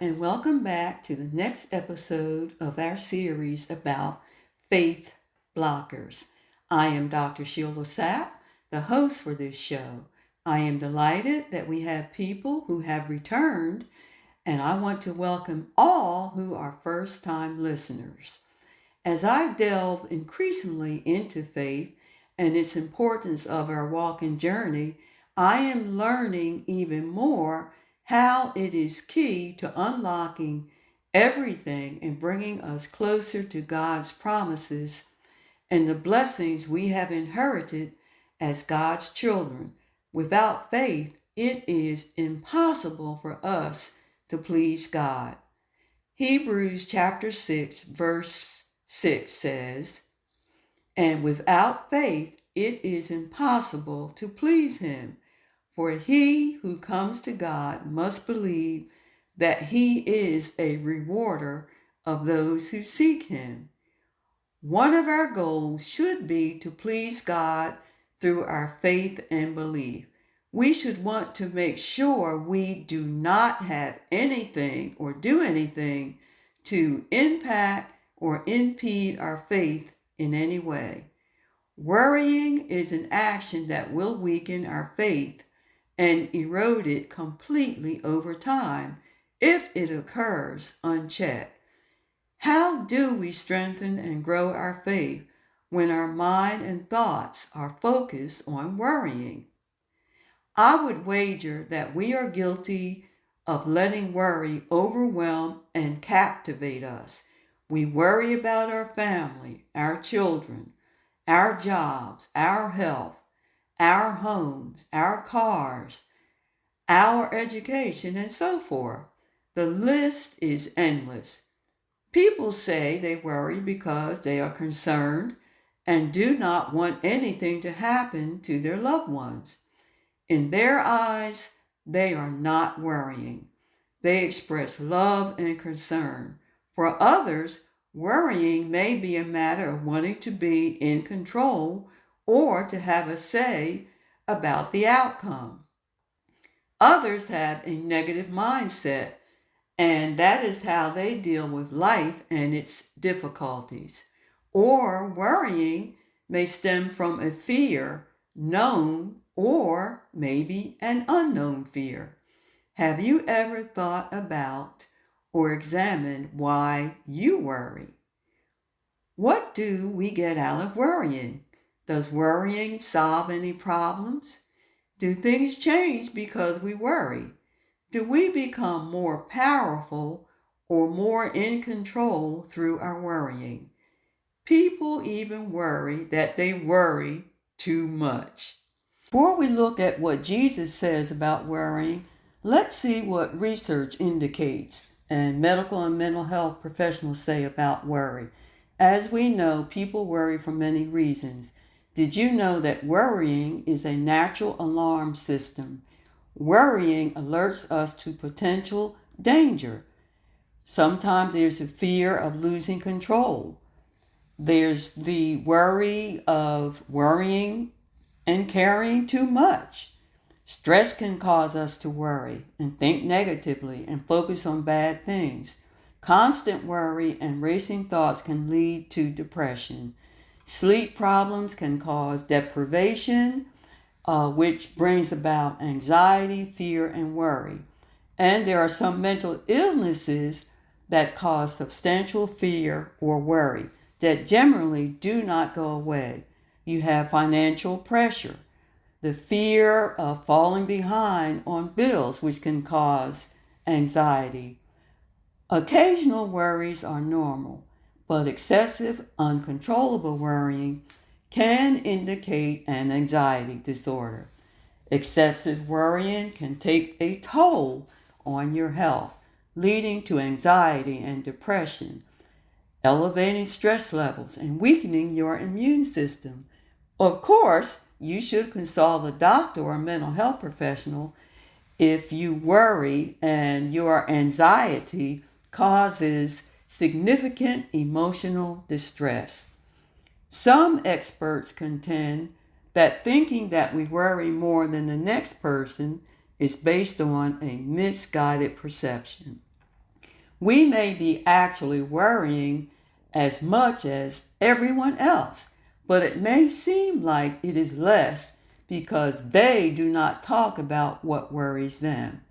and welcome back to the next episode of our series about faith blockers. I am Dr. Sheila Sapp, the host for this show. I am delighted that we have people who have returned, and I want to welcome all who are first-time listeners. As I delve increasingly into faith and its importance of our walk and journey, I am learning even more how it is key to unlocking everything and bringing us closer to God's promises and the blessings we have inherited as God's children. Without faith, it is impossible for us to please God. Hebrews chapter 6, verse 6 says, "And without faith, it is impossible to please him. For he who comes to God must believe that he is a rewarder of those who seek him." One of our goals should be to please God through our faith and belief. We should want to make sure we do not have anything or do anything to impact or impede our faith in any way. Worrying is an action that will weaken our faith and erode it completely over time if it occurs unchecked. How do we strengthen and grow our faith when our mind and thoughts are focused on worrying? I would wager that we are guilty of letting worry overwhelm and captivate us. We worry about our family, our children, our jobs, our health, our homes, our cars, our education, and so forth. The list is endless. People say they worry because they are concerned and do not want anything to happen to their loved ones. In their eyes, they are not worrying. They express love and concern. For others, worrying may be a matter of wanting to be in control or to have a say about the outcome. Others have a negative mindset, and that is how they deal with life and its difficulties. Or worrying may stem from a fear, known or maybe an unknown fear. Have you ever thought about or examined why you worry? What do we get out of worrying? Does worrying solve any problems? Do things change because we worry? Do we become more powerful or more in control through our worrying? People even worry that they worry too much. Before we look at what Jesus says about worrying, let's see what research indicates and medical and mental health professionals say about worry. As we know, people worry for many reasons. Did you know that worrying is a natural alarm system? Worrying alerts us to potential danger. Sometimes there's a fear of losing control. There's the worry of worrying and carrying too much. Stress can cause us to worry and think negatively and focus on bad things. Constant worry and racing thoughts can lead to depression. Sleep problems can cause deprivation, which brings about anxiety, fear, and worry. And there are some mental illnesses that cause substantial fear or worry that generally do not go away. You have financial pressure, the fear of falling behind on bills, which can cause anxiety. Occasional worries are normal, but excessive, uncontrollable worrying can indicate an anxiety disorder. Excessive worrying can take a toll on your health, leading to anxiety and depression, elevating stress levels, and weakening your immune system. Of course, you should consult a doctor or a mental health professional if you worry and your anxiety causes significant emotional distress. Some experts contend that thinking that we worry more than the next person is based on a misguided perception. We may be actually worrying as much as everyone else, but it may seem like it is less because they do not talk about what worries them.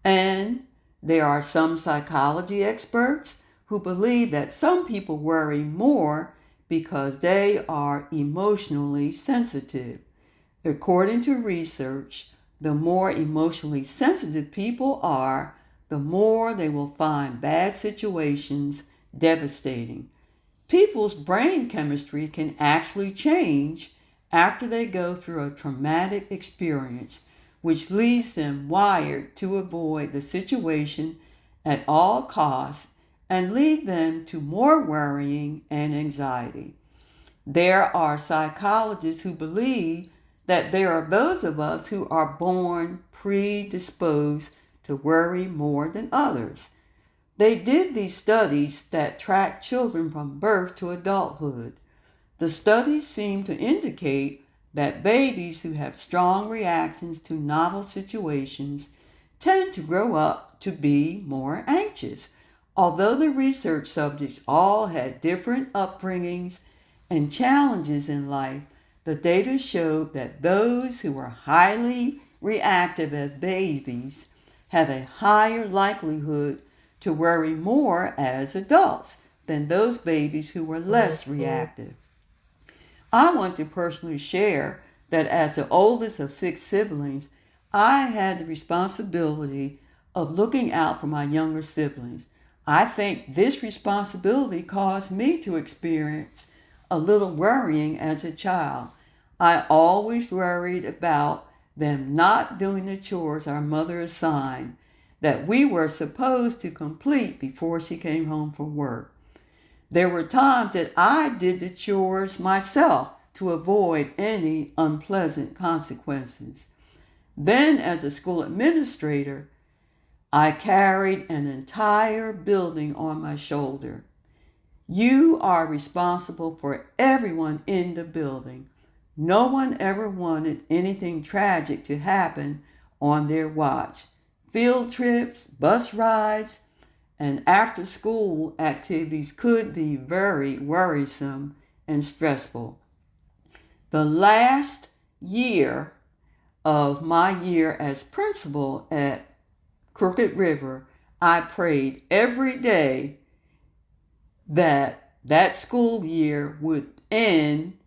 And there are some psychology experts who believe that some people worry more because they are emotionally sensitive. According to research, the more emotionally sensitive people are, the more they will find bad situations devastating. People's brain chemistry can actually change after they go through a traumatic experience, which leaves them wired to avoid the situation at all costs and lead them to more worrying and anxiety. There are psychologists who believe that there are those of us who are born predisposed to worry more than others. They did these studies that tracked children from birth to adulthood. The studies seem to indicate that babies who have strong reactions to novel situations tend to grow up to be more anxious. Although the research subjects all had different upbringings and challenges in life, the data showed that those who were highly reactive as babies have a higher likelihood to worry more as adults than those babies who were less reactive. I want to personally share that as the oldest of 6 siblings, I had the responsibility of looking out for my younger siblings. I think this responsibility caused me to experience a little worrying as a child. I always worried about them not doing the chores our mother assigned that we were supposed to complete before she came home from work. There were times that I did the chores myself to avoid any unpleasant consequences. Then, as a school administrator, I carried an entire building on my shoulder. You are responsible for everyone in the building. No one ever wanted anything tragic to happen on their watch. Field trips, bus rides, and after school activities could be very worrisome and stressful. The last year of my year as principal at Crooked River, I prayed every day that that school year would end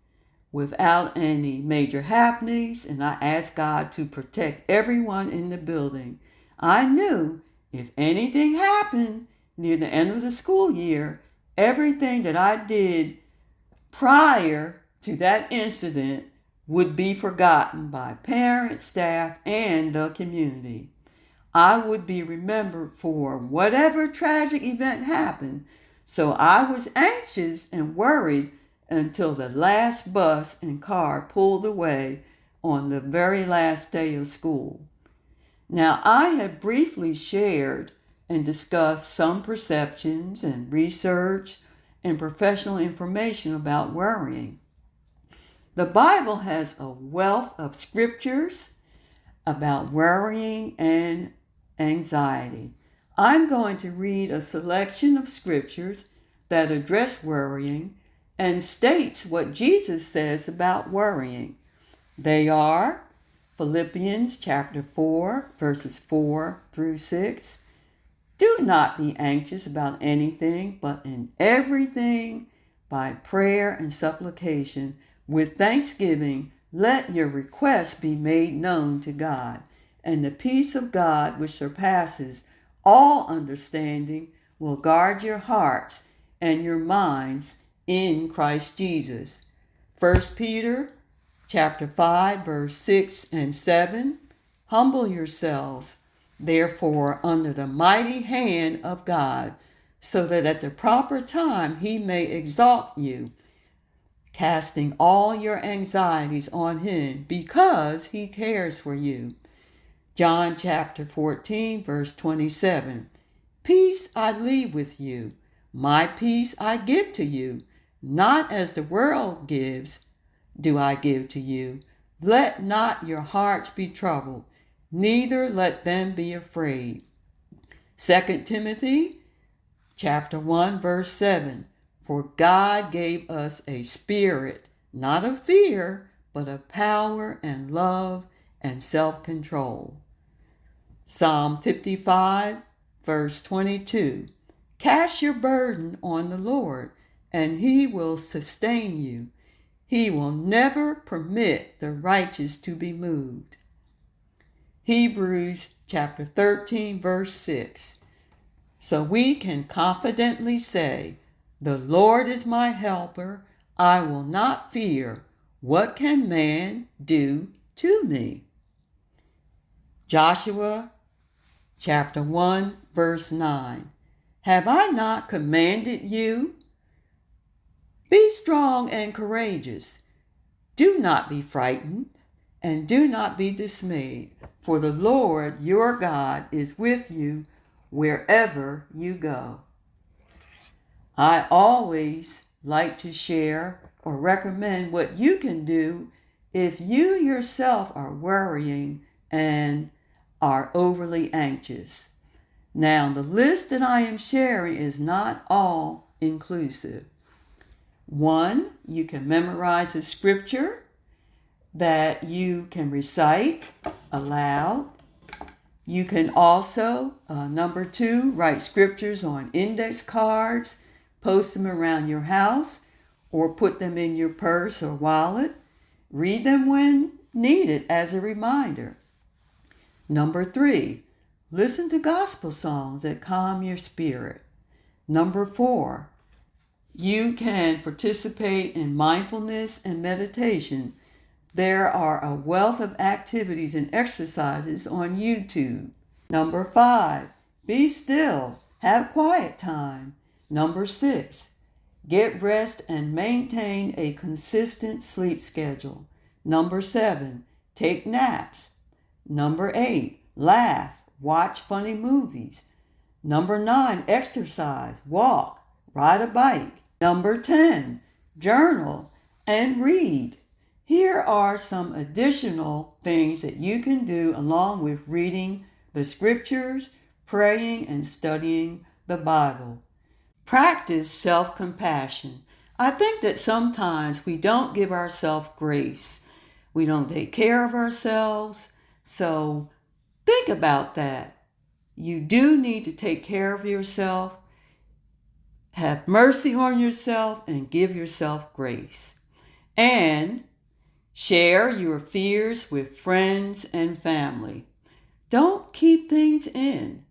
without any major happenings, and I asked God to protect everyone in the building. I knew if anything happened near the end of the school year, everything that I did prior to that incident would be forgotten by parents, staff, and the community. I would be remembered for whatever tragic event happened, so I was anxious and worried until the last bus and car pulled away on the very last day of school. Now, I have briefly shared and discussed some perceptions and research and professional information about worrying. The Bible has a wealth of scriptures about worrying and anxiety. I'm going to read a selection of scriptures that address worrying and states what Jesus says about worrying. They are Philippians chapter 4, verses 4 through 6. Do not be anxious about anything, but in everything, by prayer and supplication, with thanksgiving, let your requests be made known to God. And the peace of God, which surpasses all understanding, will guard your hearts and your minds in Christ Jesus. 1 Peter chapter 5, verse 6 and 7. Humble yourselves, therefore, under the mighty hand of God, so that at the proper time he may exalt you, casting all your anxieties on him, because he cares for you. John chapter 14, verse 27. Peace I leave with you, my peace I give to you, not as the world gives, do I give to you. Let not your hearts be troubled, neither let them be afraid. 2 Timothy chapter 1, verse 7. For God gave us a spirit, not of fear, but of power and love and self-control. Psalm 55, verse 22. Cast your burden on the Lord, and he will sustain you. He will never permit the righteous to be moved. Hebrews chapter 13, verse 6. So we can confidently say, the Lord is my helper. I will not fear. What can man do to me? Joshua chapter 1, verse 9. Have I not commanded you? Be strong and courageous. Do not be frightened, and do not be dismayed, for the Lord your God is with you wherever you go. I always like to share or recommend what you can do if you yourself are worrying and are overly anxious. Now, the list that I am sharing is not all inclusive. 1, you can memorize a scripture that you can recite aloud. You can also, number 2, write scriptures on index cards, post them around your house, or put them in your purse or wallet. Read them when needed as a reminder. Number 3, listen to gospel songs that calm your spirit. Number 4, you can participate in mindfulness and meditation. There are a wealth of activities and exercises on YouTube. Number 5, be still, have quiet time. Number 6, get rest and maintain a consistent sleep schedule. Number 7, take naps. Number 8, laugh, watch funny movies. Number 9, exercise, walk, ride a bike. Number 10, journal and read. Here are some additional things that you can do along with reading the scriptures, praying, and studying the Bible. Practice self-compassion. I think that sometimes we don't give ourselves grace. We don't take care of ourselves. So think about that. You do need to take care of yourself. Have mercy on yourself and give yourself grace. And share your fears with friends and family. Don't keep things in.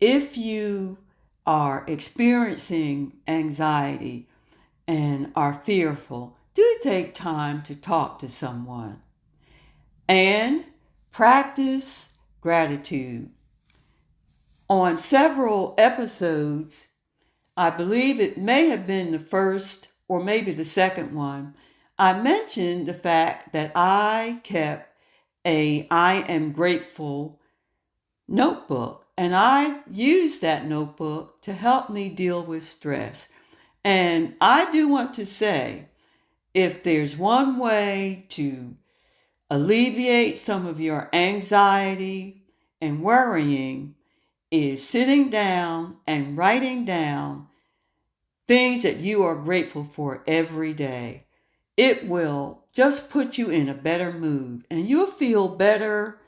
If you are experiencing anxiety and are fearful, do take time to talk to someone. And practice gratitude. On several episodes, I believe it may have been the first or maybe the second one, I mentioned the fact that I kept a I am grateful notebook, and I used that notebook to help me deal with stress. And I do want to say, if there's one way to alleviate some of your anxiety and worrying, is sitting down and writing down things that you are grateful for every day. It will just put you in a better mood, and you'll feel better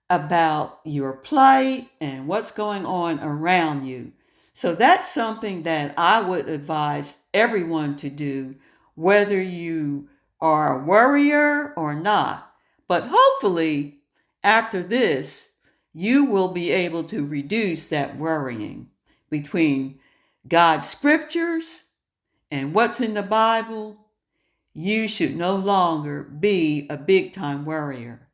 about your plight and what's going on around you. So that's something that I would advise everyone to do, whether you are a worrier or not. But hopefully, after this, you will be able to reduce that worrying between God's scriptures and what's in the Bible. You should no longer be a big-time worrier.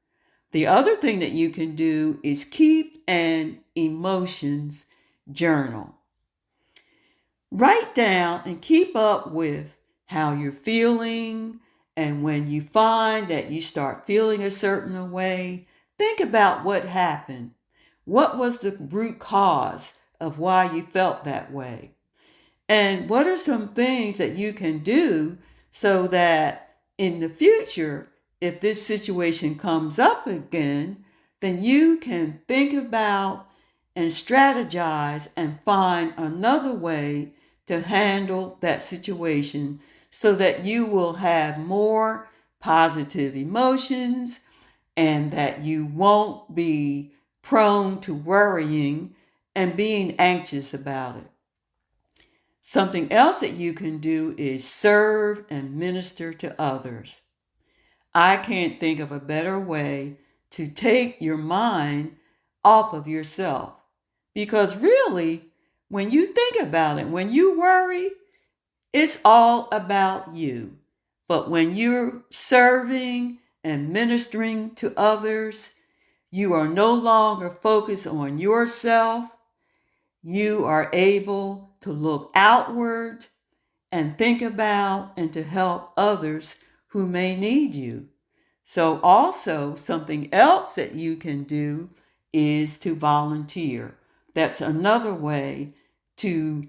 The other thing that you can do is keep an emotions journal. Write down and keep up with how you're feeling, and when you find that you start feeling a certain way, think about what happened. What was the root cause of why you felt that way? And what are some things that you can do so that in the future, if this situation comes up again, then you can think about and strategize and find another way to handle that situation so that you will have more positive emotions and that you won't be prone to worrying and being anxious about it. Something else that you can do is serve and minister to others. I can't think of a better way to take your mind off of yourself. Because really, when you think about it, when you worry, it's all about you. But when you're serving and ministering to others, you are no longer focused on yourself. You are able to look outward and think about and to help others who may need you. So also something else that you can do is to volunteer. That's another way to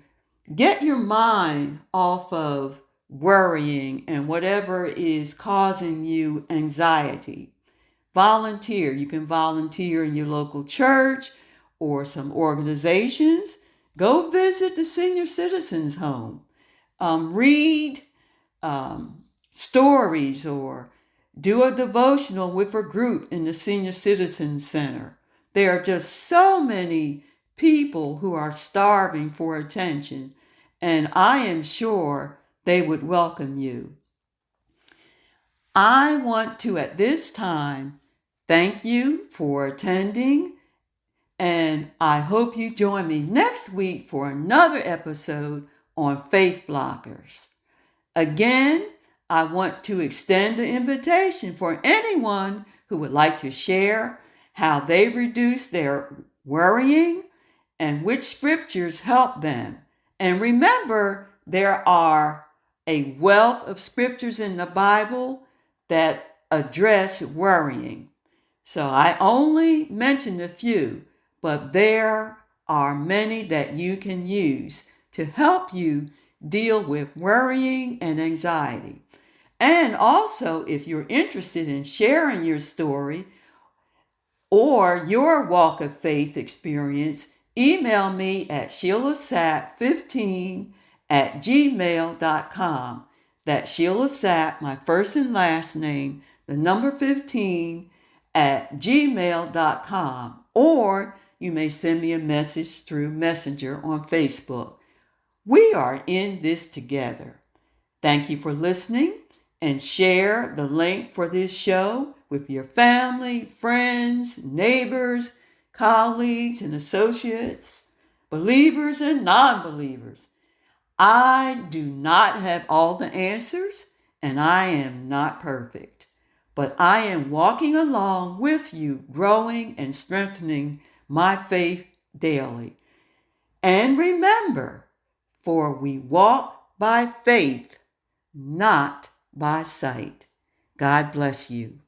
get your mind off of worrying and whatever is causing you anxiety. Volunteer. You can volunteer in your local church or some organizations. Go visit the senior citizens home. Read stories or do a devotional with a group in the Senior Citizens Center. There are just so many people who are starving for attention, and I am sure they would welcome you. I want to, at this time, thank you for attending, and I hope you join me next week for another episode on faith blockers. Again, I want to extend the invitation for anyone who would like to share how they reduce their worrying and which scriptures help them. And remember, there are a wealth of scriptures in the Bible that address worrying. So I only mentioned a few, but there are many that you can use to help you deal with worrying and anxiety. And also, if you're interested in sharing your story or your walk of faith experience, email me at sheilasapp15@gmail.com. That's Sheila Sapp, my first and last name, the number 15 at gmail.com. Or you may send me a message through Messenger on Facebook. We are in this together. Thank you for listening, and share the link for this show with your family, friends, neighbors, colleagues, and associates, believers and non-believers. I do not have all the answers, and I am not perfect, but I am walking along with you, growing and strengthening my faith daily. And remember, for we walk by faith, not by sight. God bless you.